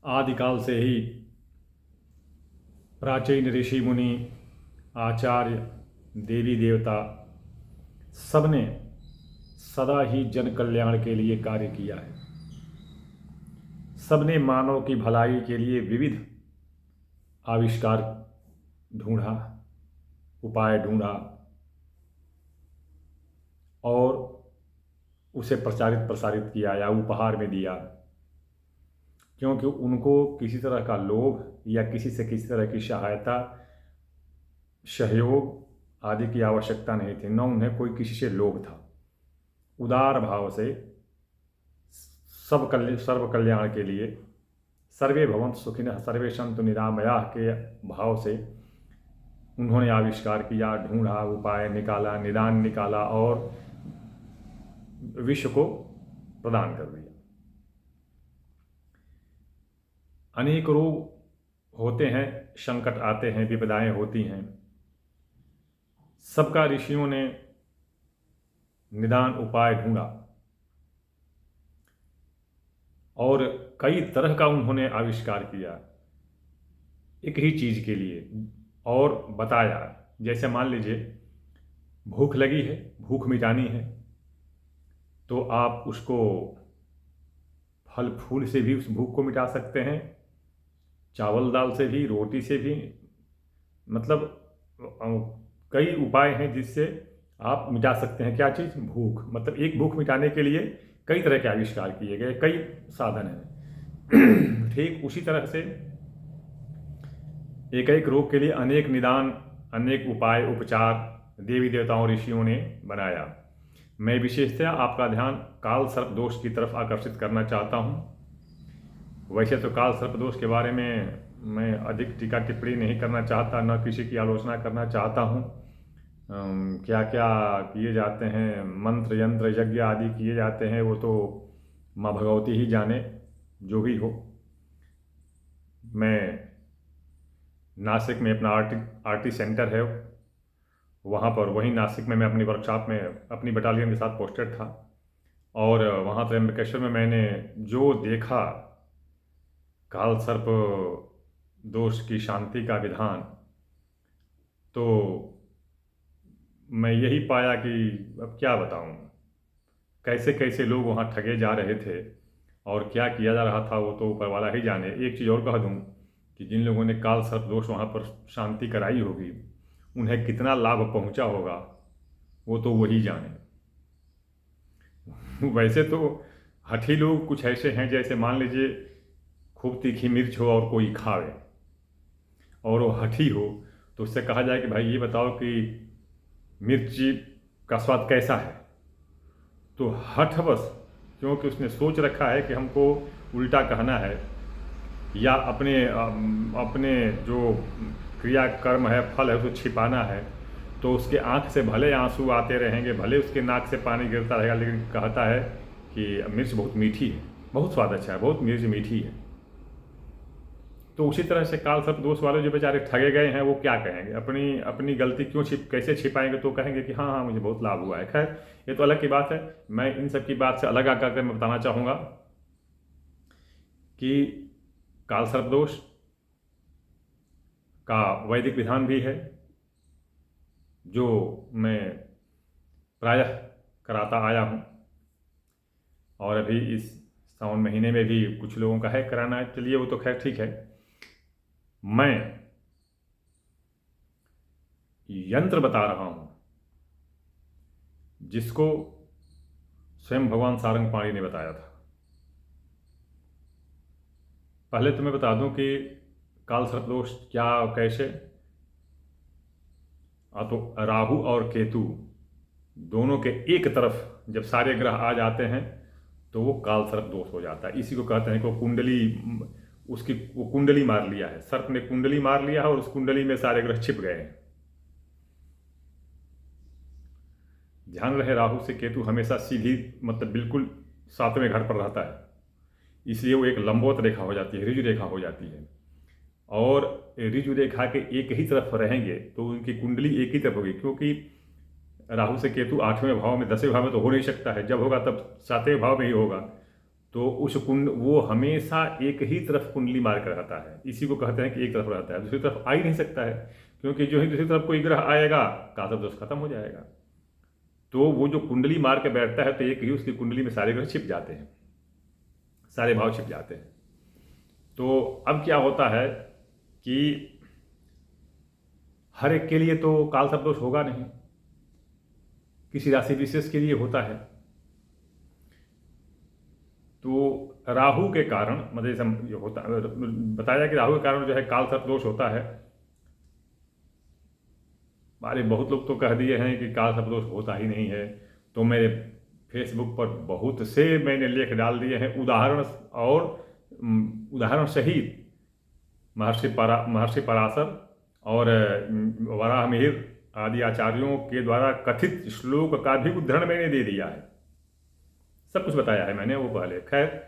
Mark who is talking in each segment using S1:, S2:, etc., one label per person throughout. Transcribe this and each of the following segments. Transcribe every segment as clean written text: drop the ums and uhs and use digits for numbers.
S1: आदिकाल से ही प्राचीन ऋषि मुनि, आचार्य, देवी देवता सबने सदा ही जन कल्याण के लिए कार्य किया है। सबने मानव की भलाई के लिए विविध आविष्कार ढूंढा, उपाय ढूंढा और उसे प्रचारित प्रसारित किया या उपहार में दिया, क्योंकि उनको किसी तरह का लोभ या किसी से किसी तरह की सहायता, सहयोग आदि की आवश्यकता नहीं थी, न उन्हें कोई किसी से लोभ था। उदार भाव से सर्व कल्याण के लिए, सर्वे भवन्तु सुखिनः सर्वे सन्तु निरामयाः के भाव से उन्होंने आविष्कार किया, ढूंढा, उपाय निकाला, निदान निकाला और विश्व को प्रदान कर दिया। अनेक रोग होते हैं, संकट आते हैं, विपदाएं होती हैं, सबका ऋषियों ने निदान उपाय ढूंढा और कई तरह का उन्होंने आविष्कार किया एक ही चीज़ के लिए और बताया। जैसे मान लीजिए भूख लगी है, भूख मिटानी है, तो आप उसको फल फूल से भी उस भूख को मिटा सकते हैं, चावल दाल से भी, रोटी से भी, मतलब कई उपाय हैं जिससे आप मिटा सकते हैं। क्या चीज़? भूख। मतलब एक भूख मिटाने के लिए कई तरह के आविष्कार किए गए, कई साधन हैं। ठीक उसी तरह से एक एक रोग के लिए अनेक निदान, अनेक उपाय, उपचार देवी देवताओं, ऋषियों ने बनाया। मैं विशेषतः आपका ध्यान काल सर्प दोष की तरफ आकर्षित करना चाहता हूँ। वैसे तो काल सर्प दोष के बारे में मैं अधिक टीका टिप्पणी नहीं करना चाहता, न किसी की आलोचना करना चाहता हूँ। क्या क्या किए जाते हैं, मंत्र यंत्र यज्ञ आदि किए जाते हैं, वो तो माँ भगवती ही जाने, जो भी हो। मैं नासिक में अपना आरटी सेंटर है, वहाँ पर वहीं नासिक में मैं अपनी वर्कशॉप में अपनी बटालियन के साथ पोस्टेड था और वहाँ त्र्यंबकेश्वर में मैंने जो देखा काल सर्प दोष की शांति का विधान, तो मैं यही पाया कि अब क्या बताऊँ, कैसे कैसे लोग वहाँ ठगे जा रहे थे और क्या किया जा रहा था वो तो ऊपर वाला ही जाने। एक चीज़ और कह दूँ कि जिन लोगों ने काल सर्प दोष वहाँ पर शांति कराई होगी, उन्हें कितना लाभ पहुँचा होगा वो तो वही जाने। वैसे तो हठी लोग कुछ ऐसे हैं, जैसे मान लीजिए खूब तीखी मिर्च हो और कोई खावे और वो हठी हो, तो उससे कहा जाए कि भाई ये बताओ कि मिर्ची का स्वाद कैसा है, तो हठ बस, क्योंकि उसने सोच रखा है कि हमको उल्टा कहना है या अपने जो क्रिया कर्म है, फल है, उसको छिपाना है, तो उसके आँख से भले आंसू आते रहेंगे, भले उसके नाक से पानी गिरता रहेगा, लेकिन कहता है कि मिर्च बहुत मीठी है, बहुत स्वाद अच्छा है, बहुत मिर्च मीठी है। तो उसी तरह से काल सर्प दोष वाले जो बेचारे ठगे गए हैं, वो क्या कहेंगे? अपनी गलती क्यों कैसे छिपाएंगे? तो कहेंगे कि हाँ हाँ मुझे बहुत लाभ हुआ है। खैर ये तो अलग की बात है। मैं इन सब की बात से अलग आकर के मैं बताना चाहूँगा कि काल सर्प दोष का वैदिक विधान भी है, जो मैं प्रायः कराता आया हूँ और अभी इस सावन महीने में भी कुछ लोगों का है कराना है। चलिए वो तो खैर ठीक है। मैं यंत्र बता रहा हूँ जिसको स्वयं भगवान सारंगपाणि ने बताया था। पहले तो मैं बता दूं कि काल सर्प दोष क्या और कैसे। तो राहु और केतु दोनों के एक तरफ जब सारे ग्रह आ जाते हैं तो वो काल सर्प दोष हो जाता है। इसी को कहते हैं कि वो कुंडली, उसकी वो कुंडली मार लिया है, सर्प ने कुंडली मार लिया है और उस कुंडली में सारे ग्रह छिप गए हैं। ध्यान रहे, राहु से केतु हमेशा सीधी, मतलब बिल्कुल सातवें घर पर रहता है, इसलिए वो एक लंबवत रेखा हो जाती है, ऋजु रेखा हो जाती है। और ऋजु रेखा के एक ही तरफ रहेंगे तो उनकी कुंडली एक ही तरफ होगी, क्योंकि राहु से केतु 8वें भाव में, 10वें भाव में तो हो नहीं सकता है, जब होगा तब 7वें भाव में ही होगा। तो उस वो हमेशा एक ही तरफ कुंडली मार कर रहता है। इसी को कहते हैं कि एक तरफ रहता है, दूसरी तरफ आ ही नहीं सकता है, क्योंकि जो ही दूसरी तरफ कोई ग्रह आएगा काल दोष खत्म हो जाएगा। तो वो जो कुंडली मार के बैठता है तो एक ही उसकी कुंडली में सारे ग्रह छिप जाते हैं, सारे भाव छिप जाते हैं। तो अब क्या होता है कि हर एक के लिए तो काल सर्प दोष होगा नहीं, किसी राशि विशेष के लिए होता है। तो राहु के कारण मतलब जैसे होता बताया कि राहु के कारण जो है काल सर्प दोष होता है। अरे बहुत लोग तो कह दिए हैं कि काल सर्प दोष होता ही नहीं है। तो मेरे फेसबुक पर बहुत से मैंने लेख डाल दिए हैं उदाहरण और उदाहरण सहित महर्षि पराशर और वराह मिहिर आदि आचार्यों के द्वारा कथित श्लोक का भी उद्धरण मैंने दे दिया है, सब कुछ बताया है मैंने वो पहले। खैर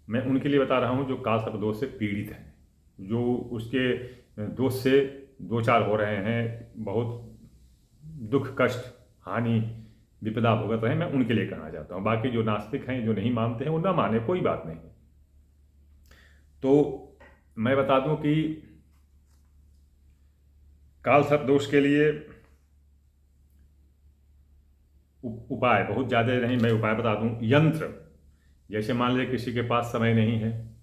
S1: मैं उनके लिए बता रहा हूँ जो काल सर्प दोष से पीड़ित हैं, जो उसके दोष से दो चार हो रहे हैं, बहुत दुख कष्ट हानि विपदा भुगत रहे हैं, मैं उनके लिए कहना चाहता हूँ। बाकी जो नास्तिक हैं, जो नहीं मानते हैं, वो ना माने, कोई बात नहीं। तो मैं बता दूं कि काल सर्प दोष के लिए उपाय बहुत ज़्यादा नहीं, मैं उपाय बता दूं। यंत्र, जैसे मान लीजिए किसी के पास समय नहीं है।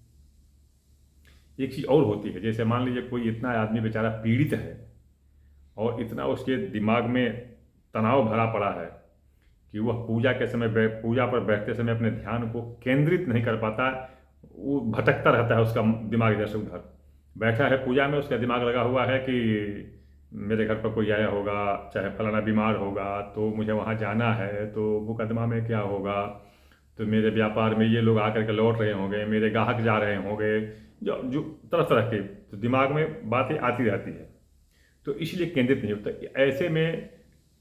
S1: एक चीज़ और होती है, जैसे मान लीजिए कोई इतना आदमी बेचारा पीड़ित है और इतना उसके दिमाग में तनाव भरा पड़ा है कि वह पूजा के समय पूजा पर बैठते समय अपने ध्यान को केंद्रित नहीं कर पाता, वो भटकता रहता है, उसका दिमाग इधर से उधर। बैठा है पूजा में, उसका दिमाग लगा हुआ है कि मेरे घर पर कोई आया होगा, चाहे फलाना बीमार होगा तो मुझे वहाँ जाना है, तो मुकदमा में क्या होगा, तो मेरे व्यापार में ये लोग आकर के लौट रहे होंगे, मेरे ग्राहक जा रहे होंगे, जो जो तरह तरह के तो दिमाग में बातें आती रहती है, तो इसलिए केंद्रित नहीं होता। ऐसे में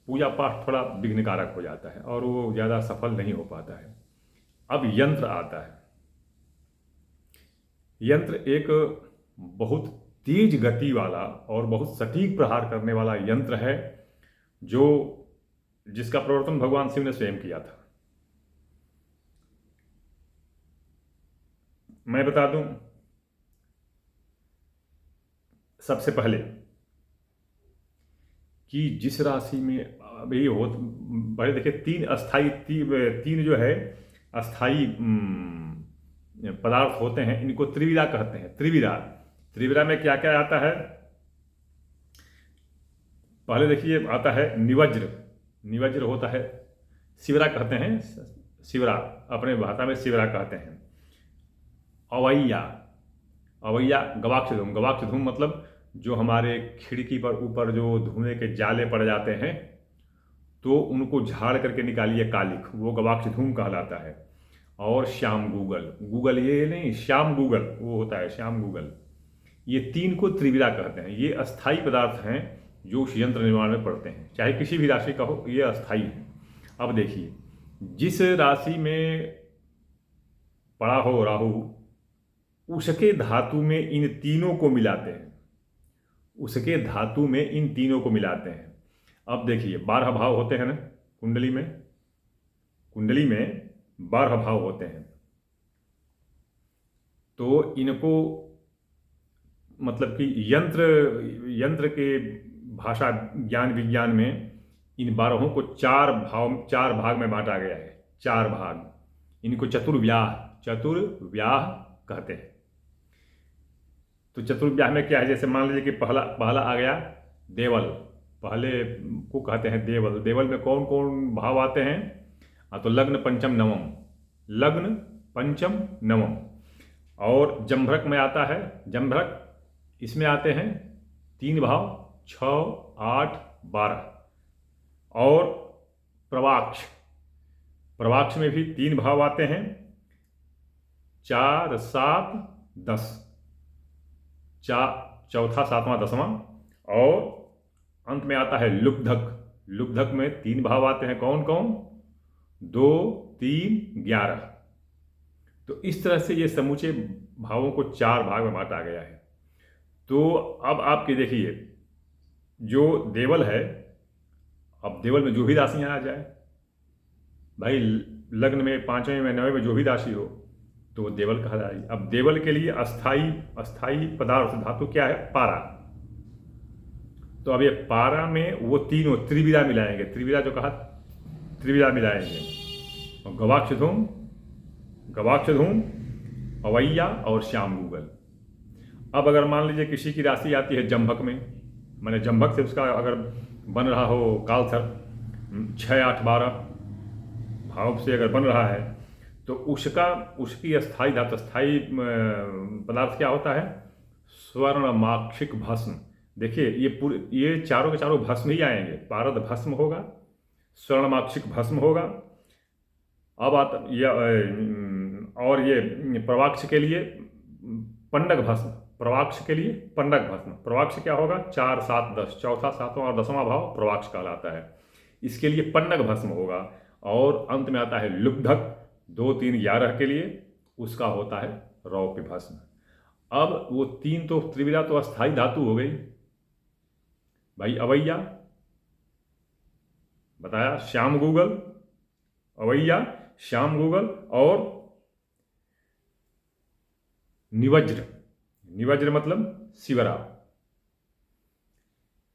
S1: पूजा पाठ थोड़ा विघ्नकारक हो जाता है और वो ज़्यादा सफल नहीं हो पाता है। अब यंत्र आता है। यंत्र एक बहुत तेज गति वाला और बहुत सटीक प्रहार करने वाला यंत्र है, जो जिसका प्रवर्तन भगवान शिव ने स्वयं किया था। मैं बता दूं सबसे पहले कि जिस राशि में अभी हो पहले देखिए तीन जो है अस्थाई पदार्थ होते हैं, इनको त्रिविधा कहते हैं। त्रिविधा में क्या क्या आता है, पहले देखिए आता है निवज्र होता है, शिवरा कहते हैं, शिवरा अपने भाषा में शिवरा कहते हैं। अवैया गवाक्ष धूम मतलब जो हमारे खिड़की पर ऊपर जो धुएं के जाले पड़ जाते हैं तो उनको झाड़ करके निकालिए कालिख, वो गवाक्ष धूम कहलाता है। और श्याम गूगल ये नहीं, श्याम गूगल वो होता है, श्याम गूगल। ये तीन को त्रिविधा कहते हैं। ये अस्थाई पदार्थ हैं जो उस यंत्र निर्माण में पड़ते हैं, चाहे किसी भी राशि का हो, ये अस्थाई है। अब देखिए जिस राशि में पड़ा हो राहु, उसके धातु में इन तीनों को मिलाते हैं, उसके धातु में इन तीनों को मिलाते हैं। अब देखिए 12 भाव होते हैं ना कुंडली में 12 भाव होते हैं, तो इनको मतलब कि यंत्र के भाषा ज्ञान विज्ञान में इन 12 को चार भाग में बांटा गया है। 4 भाग, इनको चतुर्व्याह कहते हैं। तो चतुर्व्याह में क्या है, जैसे मान लीजिए कि पहला आ गया देवल, पहले को कहते हैं देवल में कौन कौन भाव आते हैं, तो लग्न पंचम नवम। और जम्भरक में आता है, जम्भरक इसमें आते हैं 3 भाव 6, 8, 12। और प्रवाक्ष में भी 3 भाव आते हैं 4, 7, 10, चौथा 7वां 10वां। और अंत में आता है लुब्धक में 3 भाव आते हैं, कौन कौन, 2, 3, 11। तो इस तरह से ये समूचे भावों को 4 भाग में बांटा गया है। तो अब आपके देखिए जो देवल है, अब देवल में जो भी राशियां आ जाए भाई, लग्न में 5वें में 9वें में जो भी राशि हो, तो वो देवल कहा जाएगी। अब देवल के लिए अस्थाई अस्थाई पदार्थ धातु क्या है? पारा। तो अब ये पारा में वो तीनों त्रिविधा मिलाएंगे, त्रिविधा जो कहा त्रिविधा मिलाएंगे, और गवाक्ष धूम, अवैया और श्याम गूगल। अब अगर मान लीजिए किसी की राशि आती है जंभक में, माने जंभक से उसका अगर बन रहा हो कालसर्प 6, 8, 12 भाव से अगर बन रहा है, तो उसकी अस्थाई धातु स्थायी पदार्थ क्या होता है? स्वर्णमाक्षिक भस्म। देखिए ये चारों के चारों भस्म ही आएंगे। पारद भस्म होगा, स्वर्णमाक्षिक भस्म होगा। अब आता और ये प्रवाक्ष के लिए पंडक भस्म, प्रवाक्ष के लिए पंडक भस्म। प्रवाक्ष क्या होगा? 4, 7, 10, चौथा, सातवां और 10वां भाव प्रवाक्ष कहलाता है। इसके लिए पंडक भस्म होगा। और अंत में आता है लुब्धक 2, 3, 11 के लिए, उसका होता है रौप्य भस्म। अब वो तीन तो त्रिविधा तो अस्थाई धातु हो गई भाई। अवैया बताया, श्याम गूगल, अवैया, श्याम गूगल और निवज्र। निवज्र मतलब शिवरा,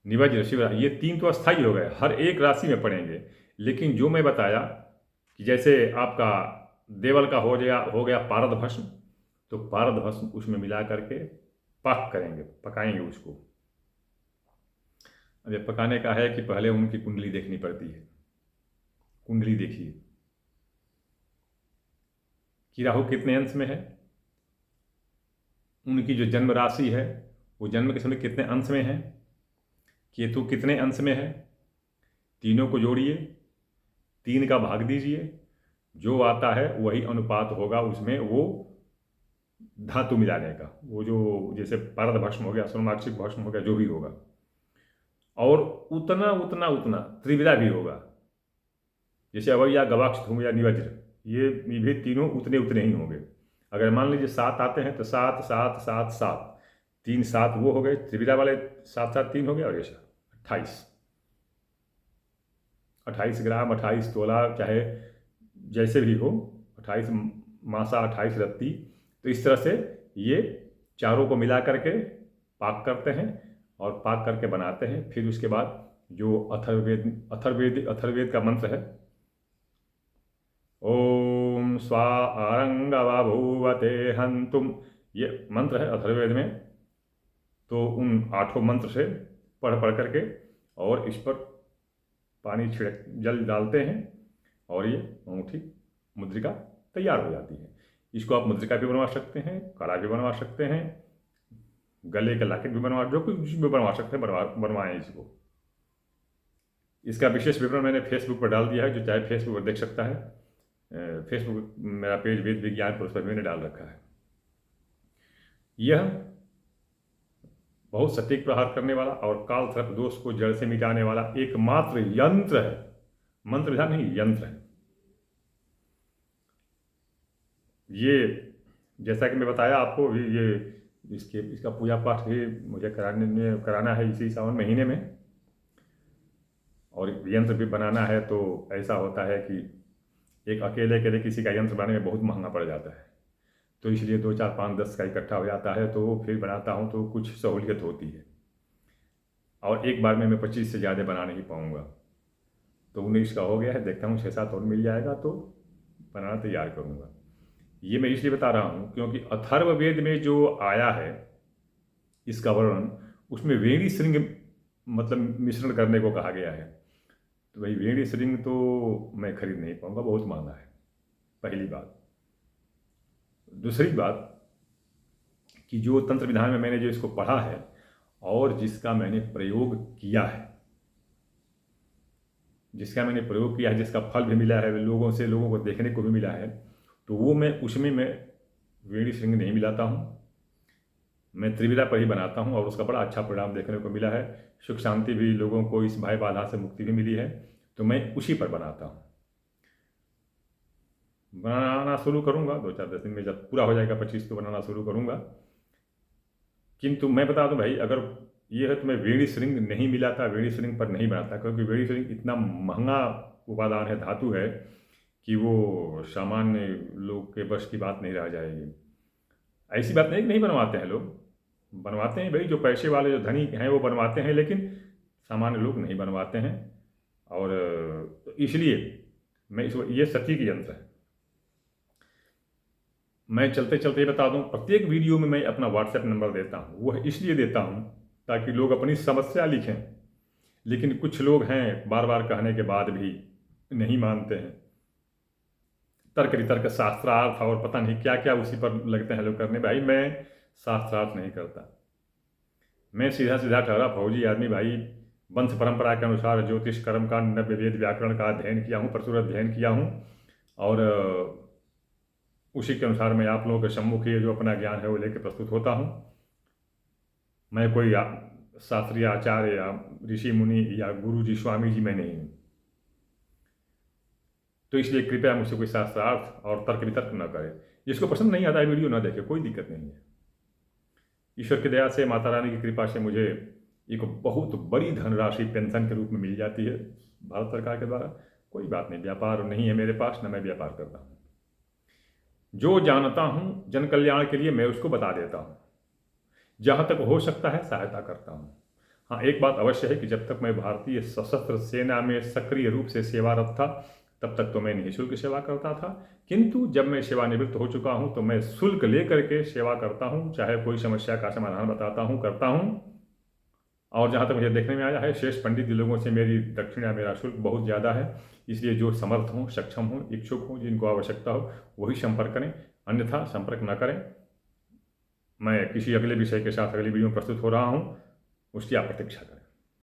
S1: निवज्र शिवरा, ये तीन तो अस्थाई हो गए, हर एक राशि में पड़ेंगे। लेकिन जो मैं बताया कि जैसे आपका देवल का हो गया पारद भस्म, तो पारद भस्म उसमें मिला करके पाक करेंगे, पकाएंगे उसको। अब ये पकाने का है कि पहले उनकी कुंडली देखनी पड़ती है। कुंडली देखिए कि राहु कितने अंश में है, उनकी जो जन्म राशि है वो जन्म के समय कितने अंश में है, केतु कितने अंश में है, तीनों को जोड़िए, 3 का भाग दीजिए, जो आता है वही अनुपात होगा उसमें वो धातु मिलाने का। वो जो जैसे पारद भस्म हो गया, स्वर्णमाक्षिक भस्म हो गया, जो भी होगा, और उतना उतना उतना त्रिविधा भी होगा। जैसे अवैया, गवाक्ष धूम या निवज्र, ये भी तीनों उतने उतने ही होंगे। अगर मान लीजिए 7 आते हैं तो 7, 7, 7, 7, 3, 7 वो हो गए त्रिविधा वाले, 7, 7, 3 हो गए, और ऐसा 28 ग्राम, 28 तोला, चाहे जैसे भी हो, 28 मासा, 28 रत्ती। तो इस तरह से ये चारों को मिला करके पाक करते हैं और पाक करके बनाते हैं। फिर उसके बाद जो अथर्ववेद का मंत्र है, ओम स्वा आरंगवा भूवते हंतुम, ये मंत्र है अथर्ववेद में। तो उन 8 मंत्र से पढ़ करके और इस पर पानी छिड़क जल डालते हैं और ये अंगूठी मुद्रिका तैयार हो जाती है। इसको आप मुद्रिका भी बनवा सकते हैं, कड़ा भी बनवा सकते हैं, गले का लॉकेट भी बनवा, जो कुछ भी बनवा सकते हैं बनवाएं इसको। इसका विशेष विवरण मैंने फेसबुक पर डाल दिया है, जो चाहे फेसबुक पर देख सकता है। फेसबुक मेरा पेज वेद विज्ञान पर, उस पर मैंने डाल रखा है। यह बहुत सटीक प्रहार करने वाला और काल सर्प दोष को जड़ से मिटाने वाला एकमात्र यंत्र है। मंत्र विधान नहीं, यंत्र है ये। जैसा कि मैं बताया आपको, ये इसका पूजा पाठ भी मुझे कराना है इसी सावन महीने में, और यंत्र भी बनाना है। तो ऐसा होता है कि एक अकेले के लिए किसी का यंत्र बनाने में बहुत महंगा पड़ जाता है, तो इसलिए 2, 4, 5, 10 का इकट्ठा हो जाता है, तो फिर बनाता हूँ तो कुछ सहूलियत होती है। और एक बार में मैं 25 से ज़्यादा बना नहीं पाऊँगा, तो 19 का हो गया है, देखता हूँ 6-7 और मिल जाएगा तो बनाना तैयार करूँगा। ये मैं इसलिए बता रहा हूँ क्योंकि अथर्ववेद में जो आया है इसका वर्णन, उसमें वेणी श्रृंग मतलब मिश्रण करने को कहा गया है। तो भाई वेणी श्रृंग तो मैं खरीद नहीं पाऊँगा, बहुत महंगा है, पहली बात। दूसरी बात कि जो तंत्र विधान में मैंने जो इसको पढ़ा है और जिसका मैंने प्रयोग किया है, जिसका फल भी मिला है, लोगों को देखने को भी मिला है, तो वो उसमें मैं वेणी श्रृंग नहीं मिलाता हूँ। मैं त्रिविधा पर ही बनाता हूँ और उसका बड़ा अच्छा परिणाम देखने को मिला है। सुख शांति भी, लोगों को इस भय बाधा से मुक्ति भी मिली है, तो मैं उसी पर बनाता हूँ। बनाना शुरू करूँगा 2-4 दिन में, जब पूरा हो जाएगा 25 तो बनाना शुरू करूँगा। किंतु मैं बता दूँ भाई, अगर ये है तो मैं वेणी श्रृंग नहीं मिलाता, वेणी श्रृंग पर नहीं बनाता, क्योंकि वेणी श्रृंग इतना महंगा उपादान है, धातु है, कि वो सामान्य लोग के बस की बात नहीं रह जाएगी। ऐसी बात नहीं कि नहीं बनवाते हैं लोग, बनवाते हैं भाई, जो पैसे वाले जो धनी हैं वो बनवाते हैं, लेकिन सामान्य लोग नहीं बनवाते हैं। और तो इसलिए मैं इस ये सटीक यंत्र है। मैं चलते चलते ये बता दूं, प्रत्येक वीडियो में मैं अपना व्हाट्सएप नंबर देता हूं। वो इसलिए देता हूं ताकि लोग अपनी समस्या लिखें, लेकिन कुछ लोग हैं बार बार कहने के बाद भी नहीं मानते हैं। तर्क वितर्क शास्त्रार्थ और पता नहीं क्या क्या उसी पर लगते हैं लोग करने। भाई मैं शास्त्रार्थ नहीं करता, मैं सीधा सीधा ठहरा फौजी आदमी भाई। वंश परंपरा के अनुसार ज्योतिष कर्म का, नव्य वेद व्याकरण का अध्ययन किया हूँ, प्रचुर अध्ययन किया हूँ, और उसी के अनुसार मैं आप लोगों के सम्मुख ये जो अपना ज्ञान है वो लेकर प्रस्तुत होता हूँ। मैं कोई शास्त्रीय आचार्य या ऋषि मुनि या गुरु जी स्वामी जी मैं नहीं हूँ। तो इसलिए कृपया मुझसे कोई शास्त्रार्थ और तर्क वितर्क न करें। जिसको पसंद नहीं आता है वीडियो न देखे, कोई दिक्कत नहीं है। ईश्वर की दया से, माता रानी की कृपा से मुझे एक बहुत बड़ी धनराशि पेंशन के रूप में मिल जाती है भारत सरकार के द्वारा। कोई बात नहीं, व्यापार नहीं है मेरे पास, न मैं व्यापार करता हूँ। जो जानता हूँ जन कल्याण के लिए मैं उसको बता देता हूँ, जहाँ तक हो सकता है सहायता करता हूँ। हाँ, एक बात अवश्य है कि जब तक मैं भारतीय सशस्त्र सेना में सक्रिय रूप से सेवारत था तब तक तो मैं निःशुल्क सेवा करता था, किंतु जब मैं सेवानिवृत्त हो चुका हूँ तो मैं शुल्क लेकर के सेवा करता हूँ। चाहे कोई समस्या का समाधान बताता हूँ, करता हूँ। और जहाँ तक मुझे देखने में आया है, शेष पंडित जी लोगों से मेरी दक्षिणा, मेरा शुल्क बहुत ज़्यादा है। इसलिए जो समर्थ हों, सक्षम हों, इच्छुक हों, जिनको आवश्यकता हो वही संपर्क करें, अन्यथा संपर्क न करें। मैं किसी अगले विषय के साथ अगली वीडियो में प्रस्तुत हो रहा हूँ, उसकी आप प्रतीक्षा करें।